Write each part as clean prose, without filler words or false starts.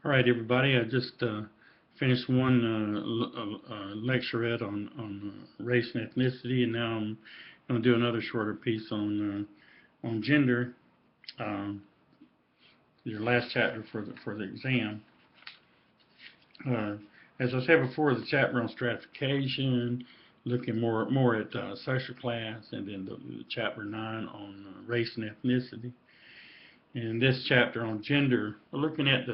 All right, everybody. I just finished one lecturette on race and ethnicity, and now I'm going to do another shorter piece on gender. Um, your last chapter for the exam. Uh, as I said before, the chapter on stratification, looking more at social class, and then the chapter 9 on race and ethnicity. And this chapter on gender, we're looking at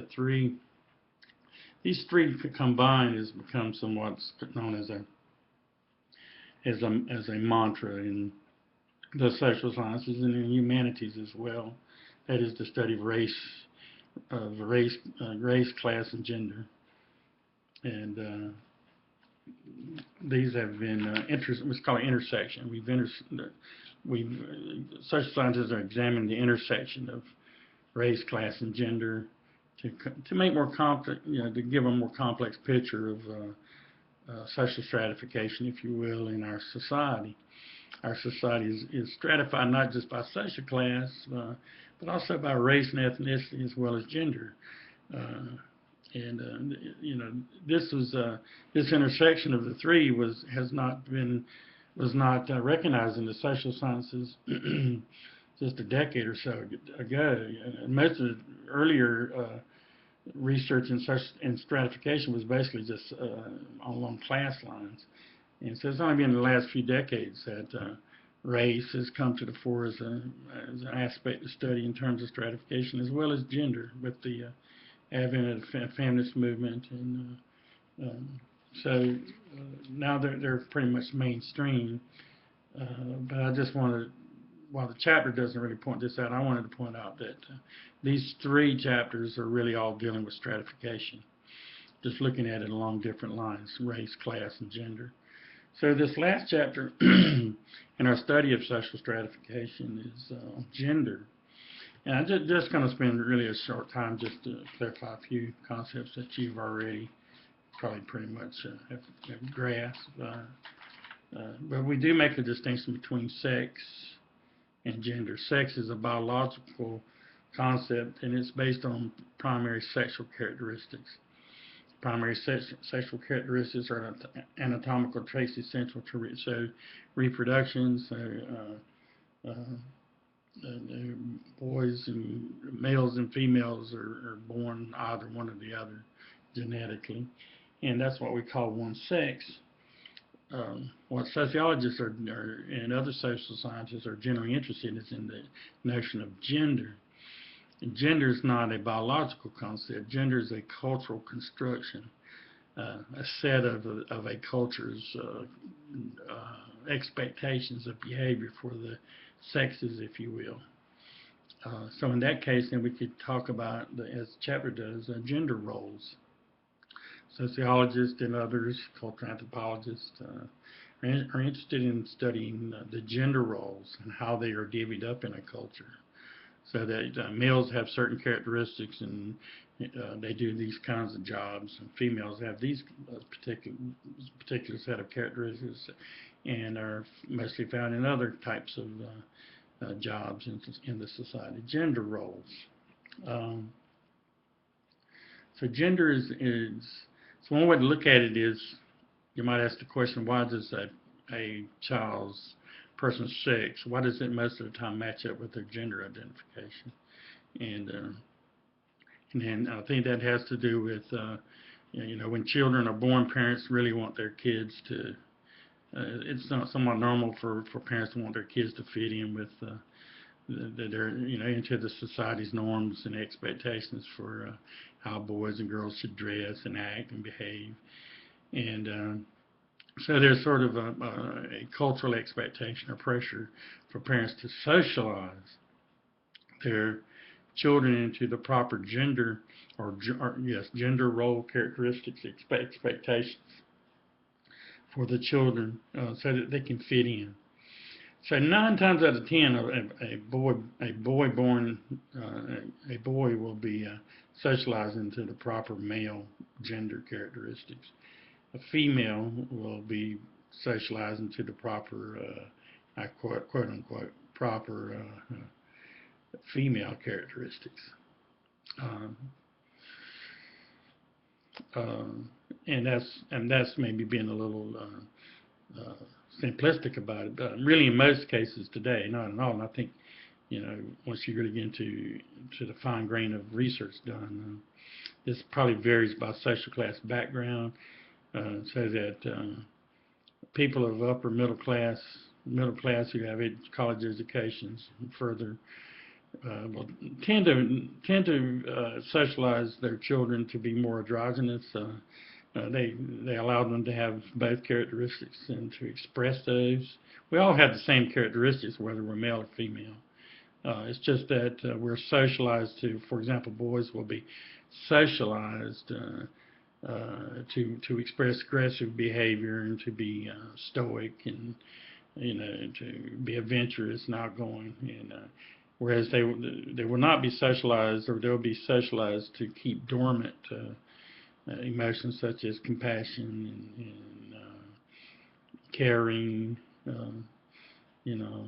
these three combined has become somewhat known as a mantra in the social sciences and in humanities as well. That is the study of race, class, and gender. And these have been It's called intersection. Social scientists are examining the intersection of race, class, and gender to make more complex, to give a more complex picture of social stratification, if you will, in our society. Our society is stratified not just by social class, but also by race and ethnicity as well as gender. Uh, and this intersection of the three was not recognized in the social sciences just a decade or so ago. Most of the earlier research in stratification was basically just along class lines. And so it's only been in the last few decades that race has come to the fore as an aspect of study in terms of stratification, as well as gender, with the advent of the feminist movement. And so now they're pretty much mainstream. But I just wanted, while the chapter doesn't really point this out, I wanted to point out that these three chapters are really all dealing with stratification, just looking at it along different lines: race, class, and gender. So this last chapter in our study of social stratification is gender. And I'm just going to spend really a short time just to clarify a few concepts that you've already probably pretty much have grasped. But we do make a distinction between sex and gender. Sex is a biological concept, and it's based on primary sexual characteristics. Primary sexual characteristics are anatomical traits essential to reproduction. So boys and males and females are born either one or the other genetically, and that's what we call one sex. What sociologists and other social scientists are generally interested in is in the notion of gender. And gender is not a biological concept. Gender is a cultural construction, a set of a culture's expectations of behavior for the sexes, if you will. So in that case, then we could talk about, as the chapter does, gender roles. Sociologists and others, cultural anthropologists, are interested in studying the gender roles and how they are divvied up in a culture. So that males have certain characteristics and they do these kinds of jobs, and females have these particular set of characteristics and are mostly found in other types of jobs in the society. Gender roles. So gender so one way to look at it is, you might ask the question, why does a person's sex, why does it most of the time match up with their gender identification? And I think that has to do with, when children are born, parents really want their kids to, it's not somewhat normal for parents to want their kids to fit in with, that they're, into the society's norms and expectations for how boys and girls should dress and act and behave. And so there's sort of a cultural expectation or pressure for parents to socialize their children into the proper gender gender role characteristics, expectations for the children, so that they can fit in. So 9 times out of 10, a boy will be socialized into the proper male gender characteristics. A female will be socialized into the proper, I quote unquote, proper female characteristics. uh, and that's maybe being a little uh, simplistic about it, but really in most cases today, not at all. And I think, once you really get into the fine grain of research done, this probably varies by social class background, so that people of upper middle class who have college educations and further will tend to socialize their children to be more androgynous. They allow them to have both characteristics and to express those. We all have the same characteristics, whether we're male or female. It's just that we're socialized to, for example, boys will be socialized to express aggressive behavior and to be stoic and to be adventurous and outgoing, and whereas they will not be socialized, or they'll be socialized to keep dormant emotions such as compassion and caring, you know,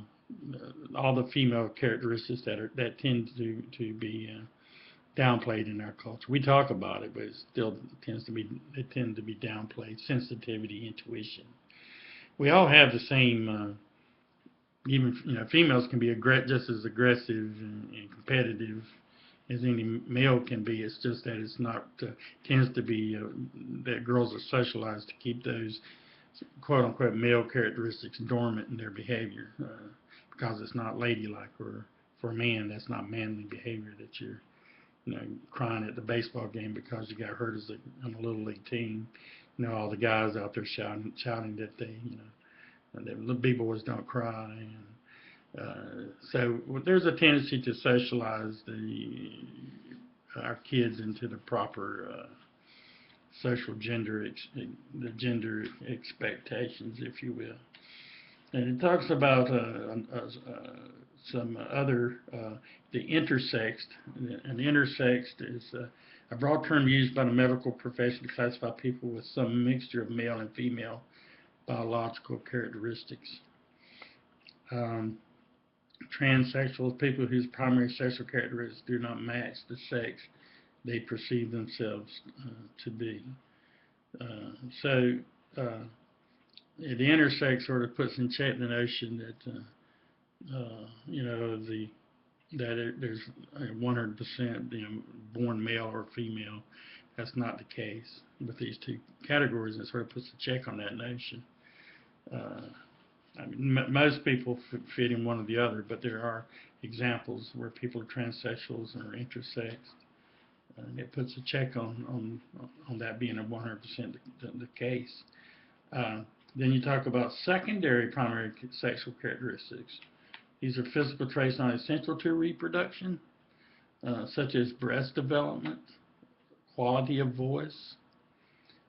all the female characteristics that tend to be downplayed in our culture. We talk about it, but it still they tend to be downplayed. Sensitivity, intuition. We all have the same. Even females can be just as aggressive and competitive as any male can be. It's just that it's not tends to be that girls are socialized to keep those quote unquote male characteristics dormant in their behavior because it's not ladylike, or for a man that's not manly behavior, that you're crying at the baseball game because you got hurt on a little league team. All the guys out there shouting that that the B-boys don't cry. And so there's a tendency to socialize our kids into the proper social gender expectations, if you will. And it talks about some other, the intersexed. And the intersexed is a broad term used by the medical profession to classify people with some mixture of male and female biological characteristics. Transsexuals, people whose primary sexual characteristics do not match the sex they perceive themselves to be. So the intersex sort of puts in check the notion that there's 100% born male or female. That's not the case with these two categories. It sort of puts a check on that notion. Most people fit in one or the other, but there are examples where people are transsexuals or intersexed. It puts a check on that being a 100% the case. Then you talk about secondary primary sexual characteristics. These are physical traits not essential to reproduction, such as breast development, quality of voice,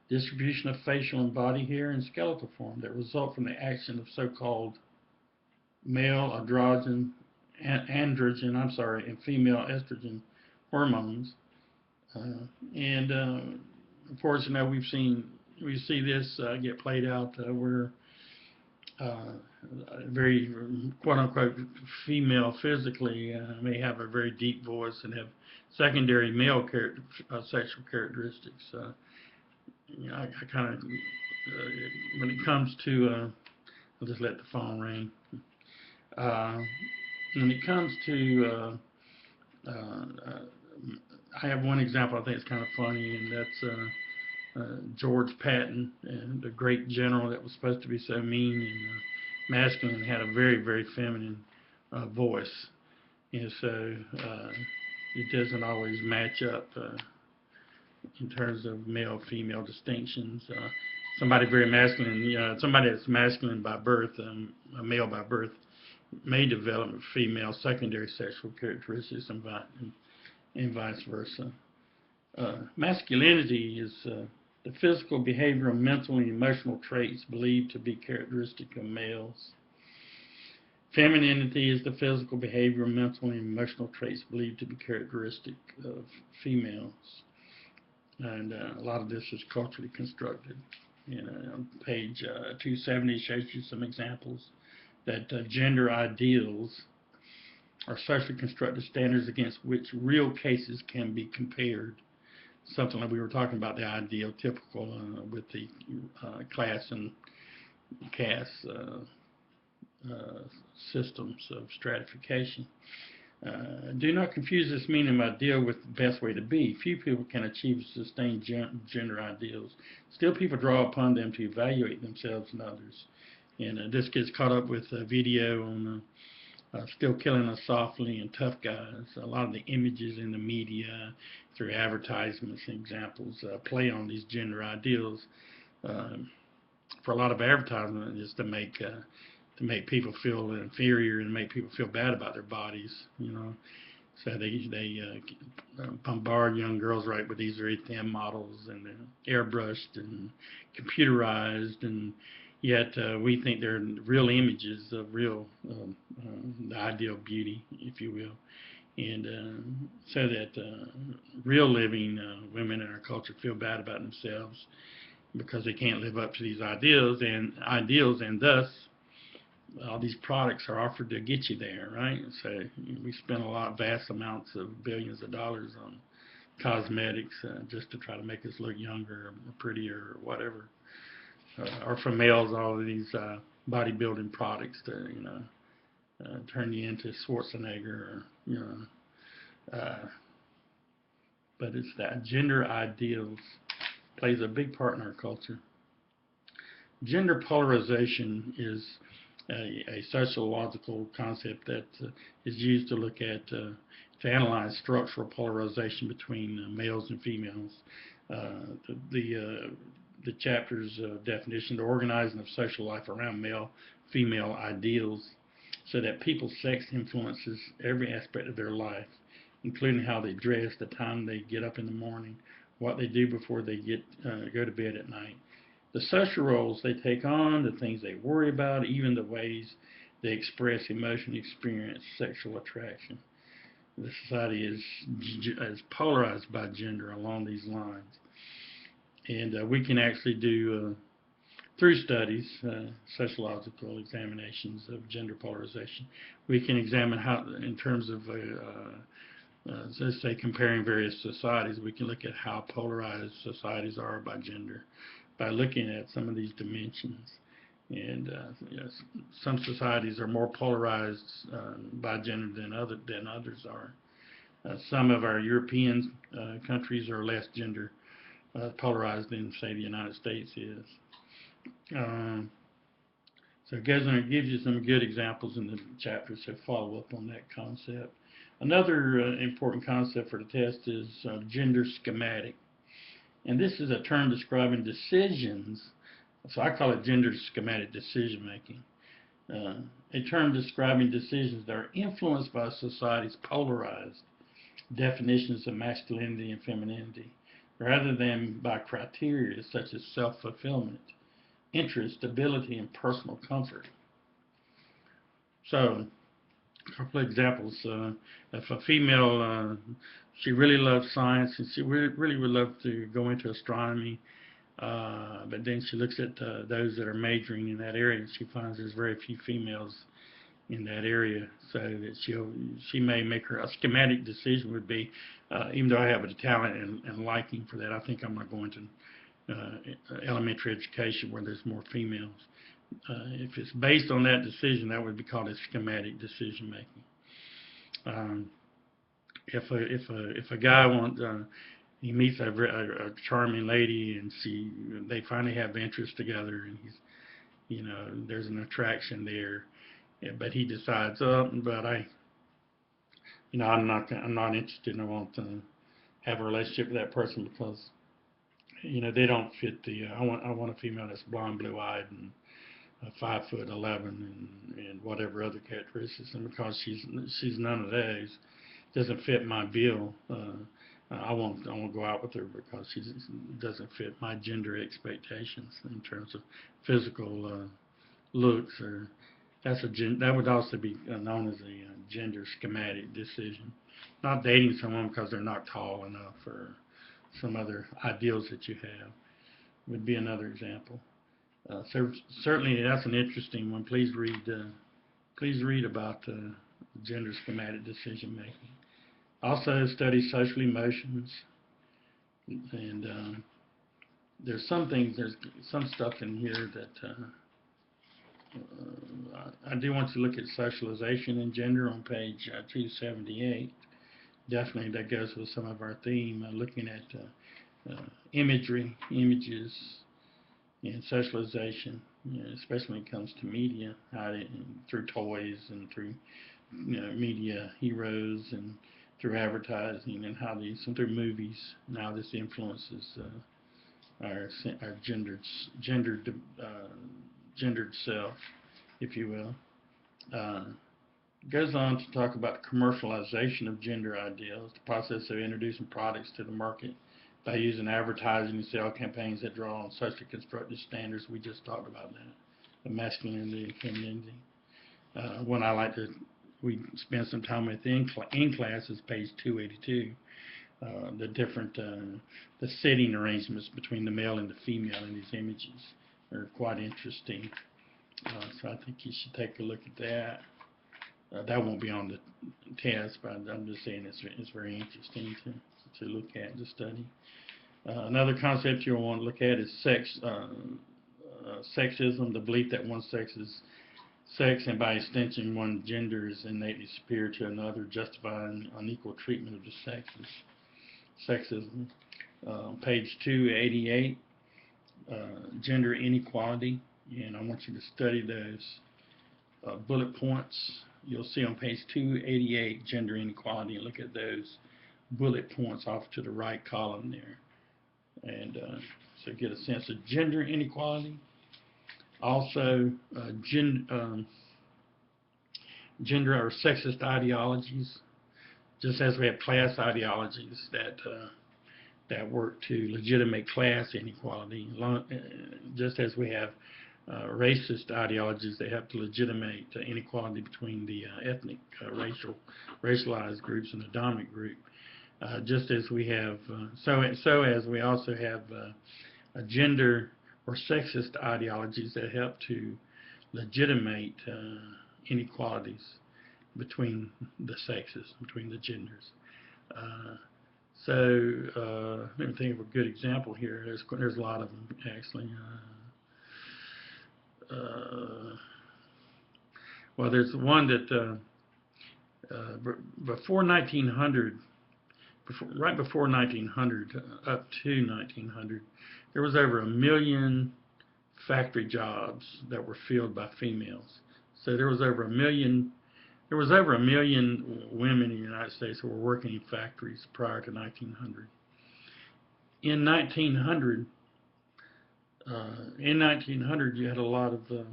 distribution of facial and body hair, and skeletal form that result from the action of so-called male androgen and female estrogen hormones. And of course, we see this get played out where very quote-unquote female physically may have a very deep voice and have secondary male sexual characteristics. I kind of, when it comes to, I'll just let the phone ring. When it comes to, I have one example I think is kind of funny, and that's George Patton, the great general that was supposed to be so mean and masculine, had a very, very feminine voice. And so it doesn't always match up in terms of male-female distinctions. Somebody very masculine, somebody that's masculine by birth, a male by birth, may develop female secondary sexual characteristics and vice versa. Masculinity is the physical, behavioral, mental, and emotional traits believed to be characteristic of males. Femininity is the physical, behavioral, mental, and emotional traits believed to be characteristic of females. And a lot of this is culturally constructed. On page 270 shows you some examples that gender ideals are socially constructed standards against which real cases can be compared. something like we were talking about, the ideal, typical, with the class and caste systems of stratification. Do not confuse this meaning of ideal with the best way to be. Few people can achieve sustained gender ideals. Still, people draw upon them to evaluate themselves and others. And this gets caught up with a video on Still Killing Us Softly and Tough Guys. A lot of the images in the media, through advertisements and examples, play on these gender ideals. For a lot of advertisement is to make people feel inferior and make people feel bad about their bodies, you know. So they bombard young girls, right, with these very thin models and airbrushed and computerized, and yet we think they're real images of real the ideal beauty, if you will. And so that real living women in our culture feel bad about themselves because they can't live up to these ideals, and thus all these products are offered to get you there, right? So we spend vast amounts of billions of dollars on cosmetics just to try to make us look younger or prettier or whatever. Or for males, all of these bodybuilding products to, turn you into Schwarzenegger, or, but it's that gender ideals plays a big part in our culture. Gender polarization is a sociological concept that is used to look at, to analyze structural polarization between males and females. The chapter's definition: the organizing of social life around male-female ideals, so that people's sex influences every aspect of their life, including how they dress, the time they get up in the morning, what they do before they go to bed at night, the social roles they take on, the things they worry about, even the ways they express emotion, experience sexual attraction. The society is polarized by gender along these lines. And we can actually do, through studies, sociological examinations of gender polarization, we can examine how, in terms of, let's say, comparing various societies, we can look at how polarized societies are by gender by looking at some of these dimensions. And some societies are more polarized by gender than others are. Some of our European countries are less gender polarized than, say, the United States is. So it gives you some good examples in the chapter, so follow up on that concept. Another important concept for the test is gender schematic. And this is a term describing decisions, so I call it gender schematic decision making. A term describing decisions that are influenced by society's polarized definitions of masculinity and femininity, rather than by criteria such as self-fulfillment, interest, stability, and personal comfort. So, a couple of examples. If a female, she really loves science, and she really would love to go into astronomy, but then she looks at those that are majoring in that area, and she finds there's very few females in that area, so that she may make a schematic decision would be, even though I have a talent and liking for that, I think I'm going to go into elementary education where there's more females. If it's based on that decision, that would be called a schematic decision making. If a guy wants, he meets a charming lady, and they finally have interest together, and there's an attraction there, but he decides, but I'm not interested, and I want to have a relationship with that person because they don't fit I want a female that's blonde, blue-eyed, and 5'11" and whatever other characteristics, and because she's none of those, doesn't fit my bill. I won't go out with her because she doesn't fit my gender expectations in terms of physical looks. Or that would also be known as a gender schematic decision. Not dating someone because they're not tall enough or some other ideals that you have would be another example. So certainly that's an interesting one. Please read about gender schematic decision making. Also study social emotions, And there's some things, there's some stuff in here that I do want you to look at socialization and gender on page 278. Definitely that goes with some of our theme, looking at imagery, images, and socialization, especially when it comes to media, through toys and through media heroes and through advertising and how these, and through movies, and how this influences our gendered self, if you will. Goes on to talk about commercialization of gender ideals, the process of introducing products to the market by using advertising and sale campaigns that draw on socially constructed standards. We just talked about that, the masculinity and femininity. One I like to, we spend some time with in class is page 282. The different, the sitting arrangements between the male and the female in these images are quite interesting. So I think you should take a look at that. That won't be on the test, but I'm just saying it's very interesting to look at, to study. Another concept you'll want to look at is sexism, the belief that one sex is sex, and by extension one gender is innately superior to another, justifying unequal treatment of the sexes. Sexism. Page 288, gender inequality, and I want you to study those bullet points. You'll see on page 288 gender inequality, and look at those bullet points off to the right column there, and so get a sense of gender inequality. Also, gender or sexist ideologies, just as we have class ideologies that work to legitimate class inequality, just as we have racist ideologies that have to legitimate inequality between the ethnic, racialized groups and the dominant group. Just as we have, so as we also have gender or sexist ideologies that help to legitimate inequalities between the sexes, between the genders. Let me think of a good example here. There's a lot of them actually. Well, there's one that before 1900, right before 1900, up to 1900, there was over 1 million factory jobs that were filled by females. So there was over 1 million. There was over 1 million women in the United States who were working in factories prior to 1900. In 1900, you had a lot of the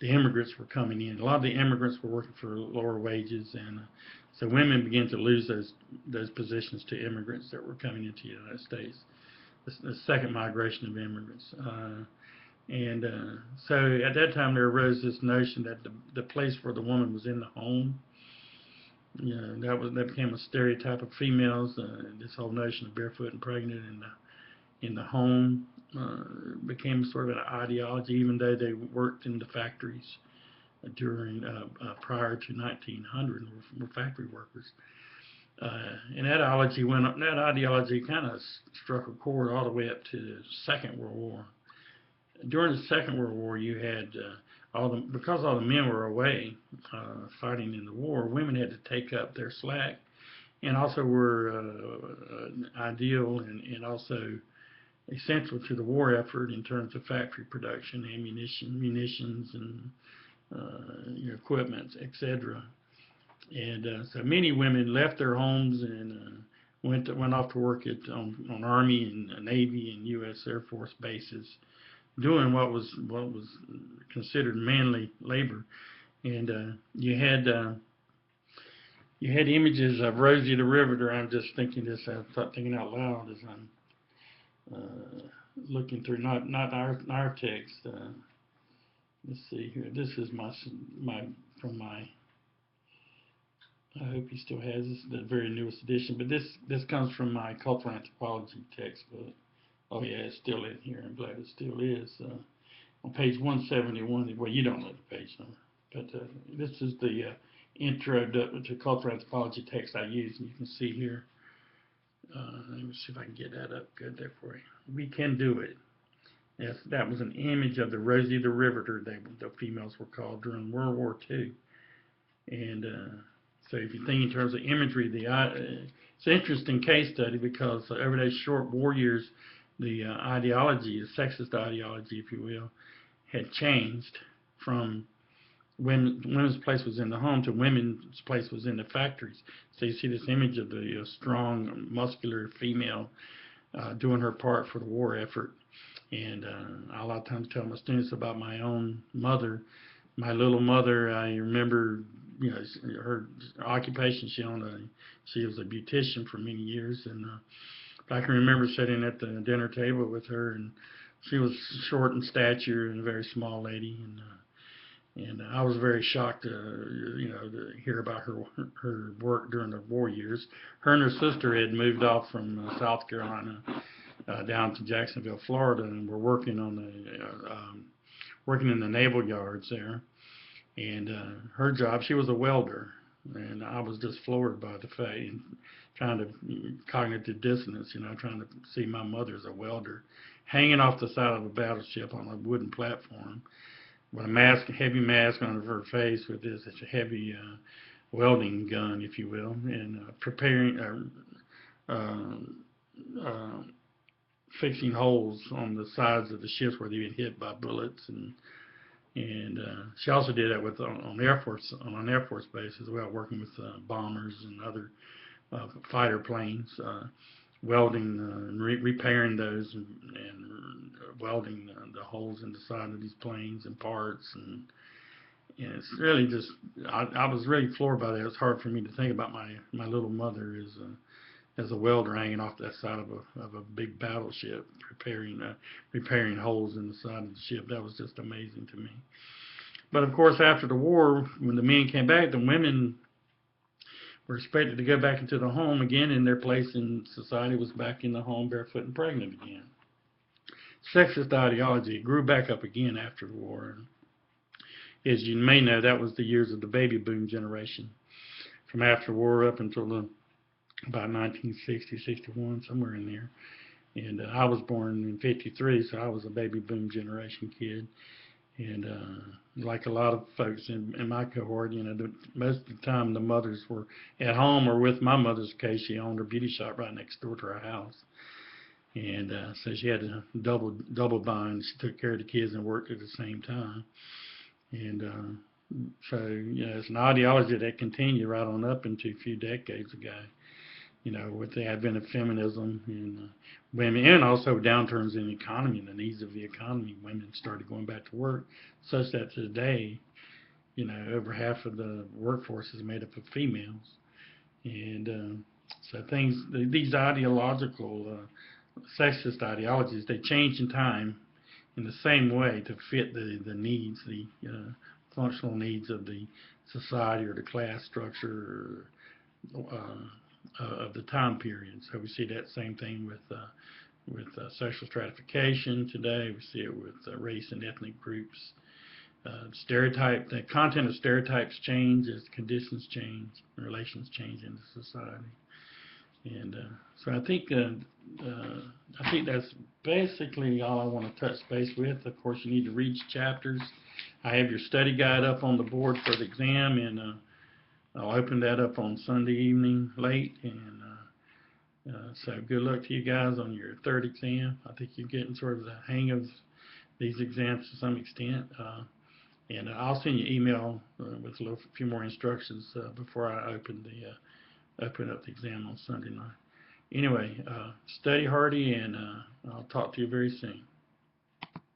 immigrants were coming in. A lot of the immigrants were working for lower wages, and so women began to lose those positions to immigrants that were coming into the United States. The second migration of immigrants. So at that time there arose this notion that the place for the woman was in the home. That became a stereotype of females. This whole notion of barefoot and pregnant in the home became sort of an ideology, even though they worked in the factories during prior to 1900 and were factory workers. And that ideology kind of struck a chord all the way up to the Second World War. During the Second World War, you had because all the men were away fighting in the war, women had to take up their slack, and also were ideal and also essential to the war effort in terms of factory production, munitions, and equipment, etc. And so many women left their homes and went off to work on Army and Navy and U.S. Air Force bases, doing what was considered manly labor. And you had images of Rosie the Riveter. I'm just thinking this, thinking out loud as I'm looking through not our text. Let's see here. This is from my. I hope he still has this, the very newest edition. But this comes from my cultural anthropology textbook. Oh yeah, it's still in here. I'm glad it still is. On page 171. Well, you don't know the page number, but this is the intro to cultural anthropology text I use, and you can see here Let me see if I can get that up good there for you. We Can Do It. Yes, that was an image of the Rosie the Riveter, the females were called during World War II. And so if you think in terms of imagery, it's an interesting case study because over those short war years, the ideology, the sexist ideology, if you will, had changed from women's place was in the home to women's place was in the factories. So you see this image of the strong, muscular female doing her part for the war effort. And I a lot of times tell my students about my own mother. My little mother, I remember, her occupation. She was a beautician for many years, and I can remember sitting at the dinner table with her, and she was short in stature and a very small lady, and I was very shocked to hear about her work during the war years. Her and her sister had moved off from South Carolina down to Jacksonville, Florida, and were working working in the naval yards there. And her job, she was a welder, and I was just floored by the fact, and trying to cognitive dissonance, trying to see my mother as a welder, hanging off the side of a battleship on a wooden platform with a heavy mask on her face with this heavy welding gun, if you will, and fixing holes on the sides of the ships where they'd been hit by bullets, and she also did that on an Air Force base as well, working with bombers and other fighter planes, welding and repairing those, and welding the holes in the side of these planes and parts, and it's really just I was really floored by that. It's hard for me to think about my little mother as a welder hanging off that side of a big battleship, repairing holes in the side of the ship. That was just amazing to me. But of course, after the war, when the men came back, the women were expected to go back into the home again, and their place in society was back in the home, barefoot and pregnant again. Sexist ideology grew back up again after the war. As you may know, that was the years of the baby boom generation, from after the war up until about 1960, 61, somewhere in there. And I was born in 53, so I was a baby boom generation kid. And like a lot of folks in my cohort, most of the time the mothers were at home, or with my mother's case, she owned her beauty shop right next door to our house. And so she had a double bind. She took care of the kids and worked at the same time. And so, it's an ideology that continued right on up into a few decades ago. With the advent of feminism and women, and also downturns in the economy and the needs of the economy, women started going back to work, such that today, over half of the workforce is made up of females. And so these ideological, sexist ideologies, they change in time in the same way to fit the needs, the functional needs of the society or the class structure, of the time period. So we see that same thing with social stratification today. We see it with race and ethnic groups. The content of stereotypes change as conditions change, and relations change in the society. And so I think that's basically all I want to touch base with. Of course, you need to read chapters. I have your study guide up on the board for the exam, and I'll open that up on Sunday evening late, and so good luck to you guys on your third exam. I think you're getting sort of the hang of these exams to some extent, and I'll send you an email with a few more instructions before I open up the exam on Sunday night. Anyway, study hardy, and I'll talk to you very soon.